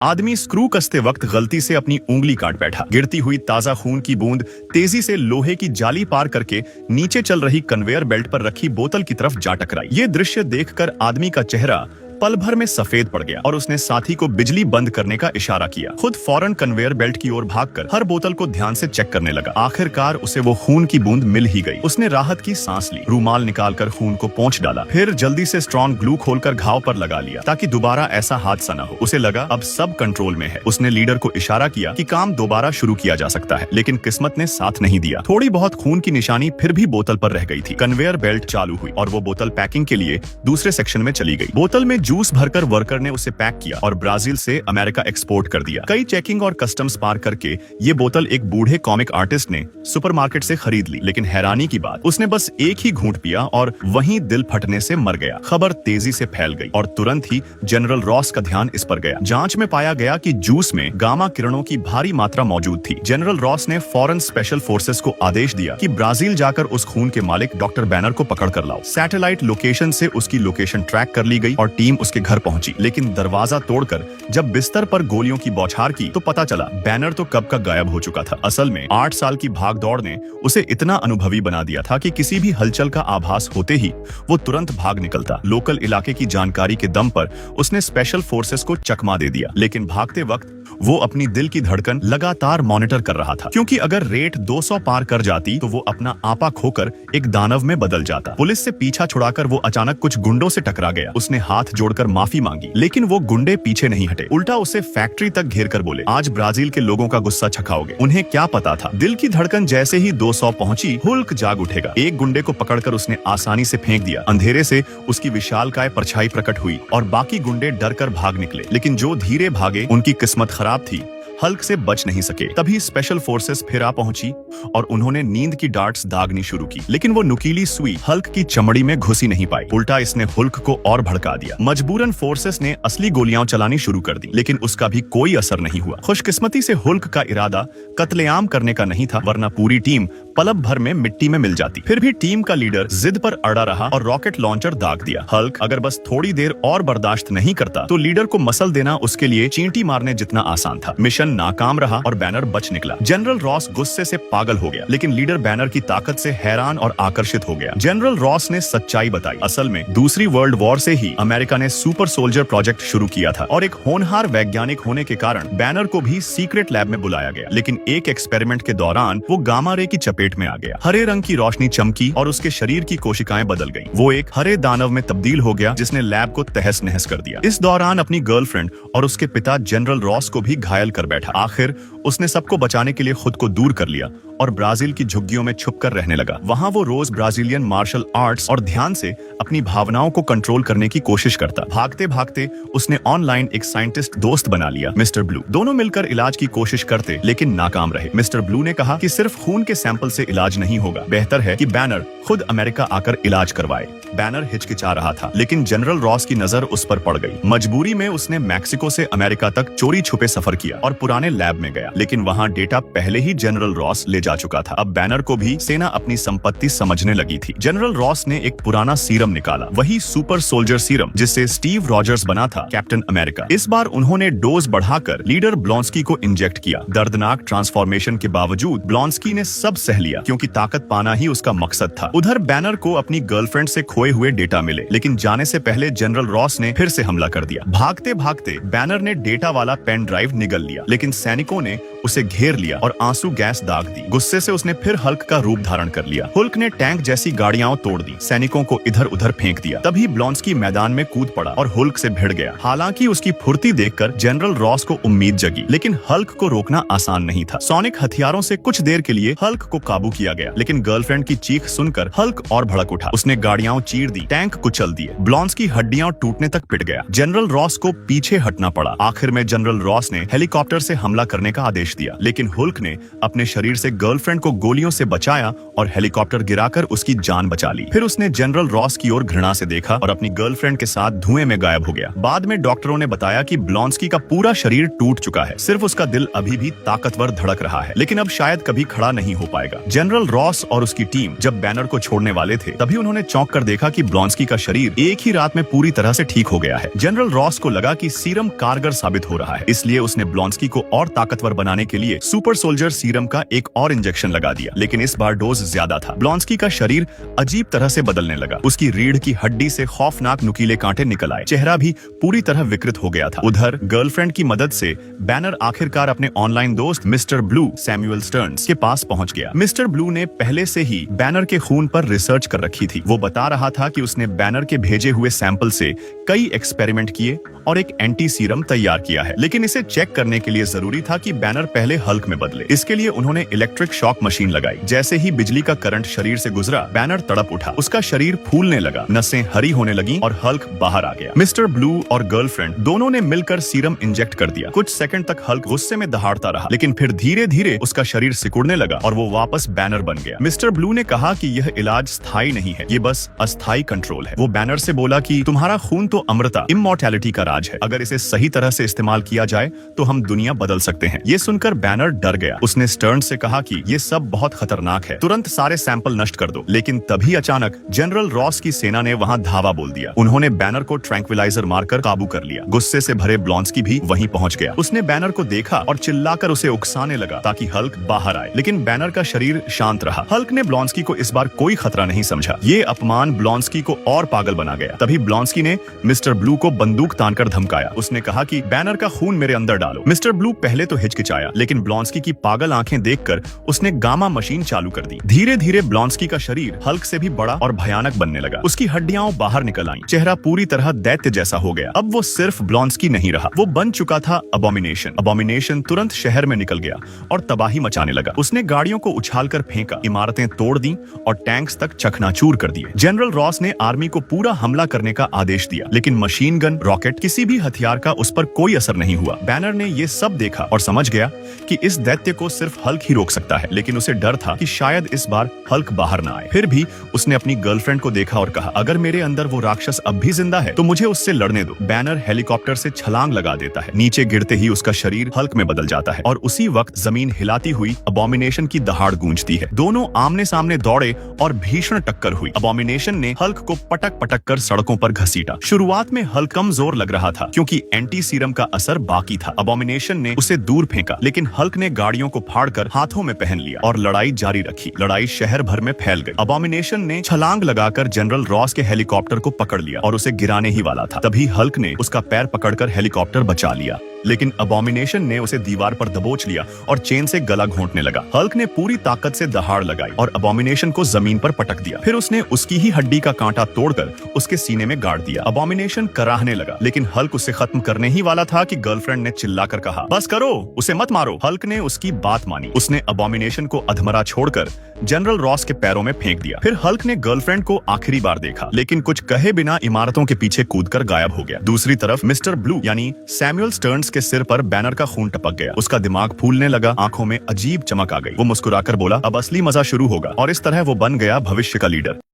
आदमी स्क्रू कसते वक्त गलती से अपनी उंगली काट बैठा। गिरती हुई ताजा खून की बूंद तेजी से लोहे की जाली पार करके नीचे चल रही कन्वेयर बेल्ट पर रखी बोतल की तरफ जा टकराई। ये दृश्य देखकर आदमी का चेहरा पल भर में सफेद पड़ गया और उसने साथी को बिजली बंद करने का इशारा किया। खुद फौरन कन्वेयर बेल्ट की ओर भागकर हर बोतल को ध्यान से चेक करने लगा। आखिरकार उसे वो खून की बूंद मिल ही गई। उसने राहत की सांस ली, रूमाल निकालकर खून को पोंछ डाला, फिर जल्दी से स्ट्रॉन्ग ग्लू खोलकर घाव पर लगा लिया ताकि दोबारा ऐसा हादसा न हो। उसे लगा अब सब कंट्रोल में है। उसने लीडर को इशारा किया कि काम दोबारा शुरू किया जा सकता है, लेकिन किस्मत ने साथ नहीं दिया। थोड़ी बहुत खून की निशानी फिर भी बोतल पर रह गई थी। कन्वेयर बेल्ट चालू हुई और वो बोतल पैकिंग के लिए दूसरे सेक्शन में चली गई। बोतल में जूस भरकर वर्कर ने उसे पैक किया और ब्राजील से अमेरिका एक्सपोर्ट कर दिया। कई चेकिंग और कस्टम्स पार करके ये बोतल एक बूढ़े कॉमिक आर्टिस्ट ने सुपरमार्केट से खरीद ली, लेकिन हैरानी की बात, उसने बस एक ही घूंट पिया और वहीं दिल फटने से मर गया। खबर तेजी से फैल गई और तुरंत ही जनरल रॉस का ध्यान इस पर गया। जांच में पाया गया कि जूस में गामा किरणों की भारी मात्रा मौजूद थी। जनरल रॉस ने फौरन स्पेशल फोर्सेस को आदेश दिया कि ब्राजील जाकर उस खून के मालिक डॉक्टर बैनर को पकड़ कर लाओ। सैटेलाइट लोकेशन से उसकी लोकेशन ट्रैक कर ली गई और टीम उसके घर पहुंची, लेकिन दरवाजा तोड़कर जब बिस्तर पर गोलियों की बौछार की तो पता चला बैनर तो कब का गायब हो चुका था। असल में 8 साल की भागदौड़ ने उसे इतना अनुभवी बना दिया था कि किसी भी हलचल का आभास होते ही वो तुरंत भाग निकलता। लोकल इलाके की जानकारी के दम पर उसने स्पेशल फोर्सेस को चकमा दे दिया, लेकिन भागते वक्त वो अपनी दिल की धड़कन लगातार मॉनिटर कर रहा था, क्योंकि अगर रेट 200 पार कर जाती तो वो अपना आपा खोकर एक दानव में बदल जाता। पुलिस से पीछा छुड़ाकर वो अचानक कुछ गुंडों से टकरा गया। उसने हाथ जोड़कर माफी मांगी, लेकिन वो गुंडे पीछे नहीं हटे। उल्टा उसे फैक्ट्री तक घेर कर बोले, आज ब्राजील के लोगों का गुस्सा छकाओगे। उन्हें क्या पता था, दिल की धड़कन जैसे ही 200 पहुंची, हुल्क जाग उठेगा। एक गुंडे को पकड़कर उसने आसानी से फेंक दिया। अंधेरे से उसकी विशालकाय परछाई प्रकट हुई और बाकी गुंडे डर कर भाग निकले, लेकिन जो धीरे भागे उनकी किस्मत खराब थी, हल्क से बच नहीं सके। तभी स्पेशल फोर्सेस फिर आ पहुंची और उन्होंने नींद की डार्ट्स दागनी शुरू की, लेकिन वो नुकीली सुई हल्क की चमड़ी में घुसी नहीं पाई। उल्टा इसने हुल्क को और भड़का दिया। मजबूरन फोर्सेस ने असली गोलियां चलानी शुरू कर दी, लेकिन उसका भी कोई असर नहीं हुआ। खुशकिस्मती से हुल्क का इरादा कत्लेआम करने का नहीं था, वरना पूरी टीम पलब भर में मिट्टी में मिल जाती। फिर भी टीम का लीडर जिद पर अड़ा रहा और रॉकेट लॉन्चर दाग दिया। हल्क अगर बस थोड़ी देर और बर्दाश्त नहीं करता तो लीडर को मसल देना उसके लिए चींटी मारने जितना आसान था। मिशन नाकाम रहा और बैनर बच निकला। जनरल रॉस गुस्से से पागल हो गया, लेकिन लीडर बैनर की ताकत से हैरान और आकर्षित हो गया। जनरल रॉस ने सच्चाई बताई। असल में दूसरी वर्ल्ड वॉर से ही अमेरिका ने सुपर सोल्जर प्रोजेक्ट शुरू किया था और एक होनहार वैज्ञानिक होने के कारण बैनर को भी सीक्रेट लैब में बुलाया गया। लेकिन एक एक्सपेरिमेंट के दौरान वो गामा रे की चपेट में आ गया। हरे रंग की रोशनी चमकी और उसके शरीर की कोशिकाएं बदल गईं। वो एक हरे दानव में तब्दील हो गया जिसने लैब को तहस नहस कर दिया। इस दौरान अपनी गर्लफ्रेंड और उसके पिता जनरल रॉस को भी घायल कर बैठा। आखिर उसने सबको बचाने के लिए खुद को दूर कर लिया और ब्राजील की झुग्गियों में छुपकर रहने लगा। वहां वो रोज ब्राजीलियन मार्शल आर्ट्स और ध्यान से अपनी भावनाओं को कंट्रोल करने की कोशिश करता। भागते भागते उसने ऑनलाइन एक साइंटिस्ट दोस्त बना लिया, मिस्टर ब्लू। दोनों मिलकर इलाज की कोशिश करते, लेकिन नाकाम रहे। मिस्टर ब्लू ने कहा कि सिर्फ खून के सैंपल से इलाज नहीं होगा, बेहतर है कि बैनर खुद अमेरिका आकर इलाज करवाए। बैनर हिचकिचा रहा था, लेकिन जनरल रॉस की नजर उस पर पड़ गई। मजबूरी में उसने मैक्सिको से अमेरिका तक चोरी छुपे सफर किया और पुराने लैब में गया, लेकिन वहां डेटा पहले ही जनरल रॉस ले जा चुका था। अब बैनर को भी सेना अपनी संपत्ति समझने लगी थी। जनरल रॉस ने एक पुराना सीरम निकाला, वही सुपर सोल्जर सीरम जिससे स्टीव रॉजर्स बना था कैप्टन अमेरिका। इस बार उन्होंने डोज बढ़ाकर लीडर ब्लॉन्स्की को इंजेक्ट किया। दर्दनाक ट्रांसफॉर्मेशन के बावजूद ब्लॉन्स्की ने सब सह लिया, क्योंकि ताकत पाना ही उसका मकसद था। उधर बैनर को अपनी गर्लफ्रेंड से खोए हुए डेटा मिले, लेकिन जाने से पहले जनरल रॉस ने फिर से हमला कर दिया। भागते भागते बैनर ने डेटा वाला पेन ड्राइव निगल लिया, लेकिन सैनिकों ने उसे घेर लिया और आंसू गैस दाग दी। गुस्से से उसने फिर हल्क का रूप धारण कर लिया। हुल्क ने टैंक जैसी गाड़ियां तोड़ दी, सैनिकों को इधर उधर फेंक दिया। तभी ब्लॉन्स्की मैदान में कूद पड़ा और हुल्क से भिड़ गया। हालांकि उसकी फुर्ती देखकर जनरल रॉस को उम्मीद जगी, लेकिन हल्क को रोकना आसान नहीं था। सोनिक हथियारों से कुछ देर के लिए हल्क को काबू किया गया, लेकिन गर्लफ्रेंड की चीख सुनकर हल्क और भड़क उठा। उसने गाड़ियां चीर दी, टैंक कुचल दिए। ब्लॉन्स्की हड्डियां टूटने तक पिट गया। जनरल रॉस को पीछे हटना पड़ा। आखिर में जनरल रॉस ने हेलीकॉप्टर से हमला करने का आदेश आदेश दिया, लेकिन हुल्क ने अपने शरीर से गर्लफ्रेंड को गोलियों से बचाया और हेलीकॉप्टर गिराकर उसकी जान बचा ली। फिर उसने जनरल रॉस की ओर घृणा से देखा और अपनी गर्लफ्रेंड के साथ धुएं में गायब हो गया। बाद में डॉक्टरों ने बताया कि ब्लॉन्स्की का पूरा शरीर टूट चुका है, सिर्फ उसका दिल अभी भी ताकतवर धड़क रहा है, लेकिन अब शायद कभी खड़ा नहीं हो पाएगा। जनरल रॉस और उसकी टीम जब बैनर को छोड़ने वाले थे, तभी उन्होंने चौंक कर देखा कि ब्लॉन्स्की का शरीर एक ही रात में पूरी तरह से ठीक हो गया है। जनरल रॉस को लगा कि सीरम कारगर साबित हो रहा है, इसलिए उसने ब्लॉन्स्की को और ताकतवर बनाने के लिए सुपर सोल्जर सीरम का एक और इंजेक्शन लगा दिया, लेकिन इस बार डोज ज्यादा था। ब्लॉन्स्की का शरीर अजीब तरह से बदलने लगा, उसकी रीढ़ की हड्डी से खौफनाक नुकीले कांटे निकल आए, चेहरा भी पूरी तरह विकृत हो गया था। उधर गर्लफ्रेंड की मदद से बैनर आखिरकार अपने ऑनलाइन दोस्त मिस्टर ब्लू सैमुअल स्टर्न्स के पास पहुंच गया। मिस्टर ब्लू ने पहले से ही बैनर के खून पर रिसर्च कर रखी थी। वो बता रहा था कि उसने बैनर के भेजे हुए सैंपल से कई एक्सपेरिमेंट किए और एक एंटी सीरम तैयार किया है, लेकिन इसे चेक करने के लिए जरूरी था कि बैनर पहले हल्क में बदले। इसके लिए उन्होंने इलेक्ट्रिक शॉक मशीन लगाई। जैसे ही बिजली का करंट शरीर से गुजरा, बैनर तड़प उठा, उसका शरीर फूलने लगा, नसें हरी होने लगी और हल्क बाहर आ गया। मिस्टर ब्लू और गर्लफ्रेंड दोनों ने मिलकर सीरम इंजेक्ट कर दिया। कुछ सेकंड तक हल्क गुस्से में दहाड़ता रहा, लेकिन फिर धीरे धीरे उसका शरीर सिकुड़ने लगा और वो वापस बैनर बन गया। मिस्टर ब्लू ने कहा कि यह इलाज स्थायी नहीं है, ये बस अस्थायी कंट्रोल है। वो बैनर से बोला कि तुम्हारा खून तो अमृता, इमॉर्टैलिटी का राज है, अगर इसे सही तरह से इस्तेमाल किया जाए तो हम दुनिया बदल सकते हैं। ये सुनकर बैनर डर गया। उसने स्टर्न्स से कहा कि ये सब बहुत खतरनाक है, तुरंत सारे सैंपल नष्ट कर दो। लेकिन तभी अचानक जनरल रॉस की सेना ने वहां धावा बोल दिया। उन्होंने बैनर को ट्रैंक्विलाइजर मारकर काबू कर लिया। गुस्से से भरे ब्लॉन्स्की भी वहीं पहुंच गया। उसने बैनर को देखा और चिल्लाकर उसे उकसाने लगा ताकि हल्क बाहर आए, लेकिन बैनर का शरीर शांत रहा। हल्क ने ब्लॉन्स्की को इस बार कोई खतरा नहीं समझा। ये अपमान ब्लॉन्स्की को और पागल बना गया। तभी ब्लॉन्स्की ने मिस्टर ब्लू को बंदूक तानकर धमकाया। उसने कहा कि बैनर का खून मेरे अंदर डालो। मिस्टर ब्लू पहले तो हिचकिचाया, लेकिन ब्लॉन्स्की की पागल आंखें देखकर उसने गामा मशीन चालू कर दी। धीरे धीरे ब्लॉन्स्की का शरीर हल्क से भी बड़ा और भयानक बनने लगा। उसकी हड्डियां बाहर निकल आईं, चेहरा पूरी तरह दैत्य जैसा हो गया। अब वो सिर्फ ब्लॉन्स्की नहीं रहा, वो बन चुका था अबॉमिनेशन। अबॉमिनेशन तुरंत शहर में निकल गया और तबाही मचाने लगा। उसने गाड़ियों को उछालकर फेंका, इमारतें तोड़ दी और टैंक्स तक चकनाचूर कर दिए। जनरल रॉस ने आर्मी को पूरा हमला करने का आदेश दिया, लेकिन मशीन गन, रॉकेट, किसी भी हथियार का उस पर कोई असर नहीं हुआ। बैनर ने ये सब देखा और समझ गया कि इस दैत्य को सिर्फ हल्क ही रोक सकता है, लेकिन उसे डर था कि शायद इस बार हल्क बाहर ना आए। फिर भी उसने अपनी गर्लफ्रेंड को देखा और कहा, अगर मेरे अंदर वो राक्षस अब भी जिंदा है तो मुझे उससे लड़ने दो। बैनर हेलीकॉप्टर से छलांग लगा देता है। नीचे गिरते ही उसका शरीर हल्क में बदल जाता है और उसी वक्त जमीन हिलाती हुई अबॉमिनेशन की दहाड़ गूंजती है। दोनों आमने सामने दौड़े और भीषण टक्कर हुई। अबॉमिनेशन ने हल्क को पटक पटक कर सड़कों पर घसीटा। शुरुआत में हल्क कमजोर लग रहा था क्योंकि एंटी सीरम का असर बाकी था। अबॉमिनेशन ने उसे दूर फेंका, लेकिन हल्क ने गाड़ियों को फाड़कर हाथों में पहन लिया और लड़ाई जारी रखी। लड़ाई शहर भर में फैल गई। अबॉमिनेशन ने छलांग लगाकर जनरल रॉस के हेलीकॉप्टर को पकड़ लिया और उसे गिराने ही वाला था। तभी हल्क ने उसका पैर पकड़कर हेलीकॉप्टर बचा लिया, लेकिन अबॉमिनेशन ने उसे दीवार पर दबोच लिया और चेन से गला घोंटने लगा। हल्क ने पूरी ताकत से दहाड़ लगाई और अबॉमिनेशन को जमीन पर पटक दिया। फिर उसने उसकी ही हड्डी का कांटा तोड़कर उसके सीने में गाड़ दिया। अबॉमिनेशन कराहने लगा, लेकिन हल्क उसे खत्म करने ही वाला था कि गर्लफ्रेंड ने चिल्लाकर कहा, बस करो, उसे मत मारो। हल्क ने उसकी बात मानी। उसने अबॉमिनेशन को अधमरा छोड़कर जनरल रॉस के पैरों में फेंक दिया। फिर हल्क ने गर्लफ्रेंड को आखिरी बार देखा, लेकिन कुछ कहे बिना इमारतों के पीछे कूदकर गायब हो गया। दूसरी तरफ मिस्टर ब्लू यानी सैमुअल स्टर्न्स के सिर पर बैनर का खून टपक गया। उसका दिमाग फूलने लगा, आंखों में अजीब चमक आ गई। वो मुस्कुराकर बोला, अब असली मजा शुरू होगा। और इस तरह वो बन गया भविष्य का लीडर।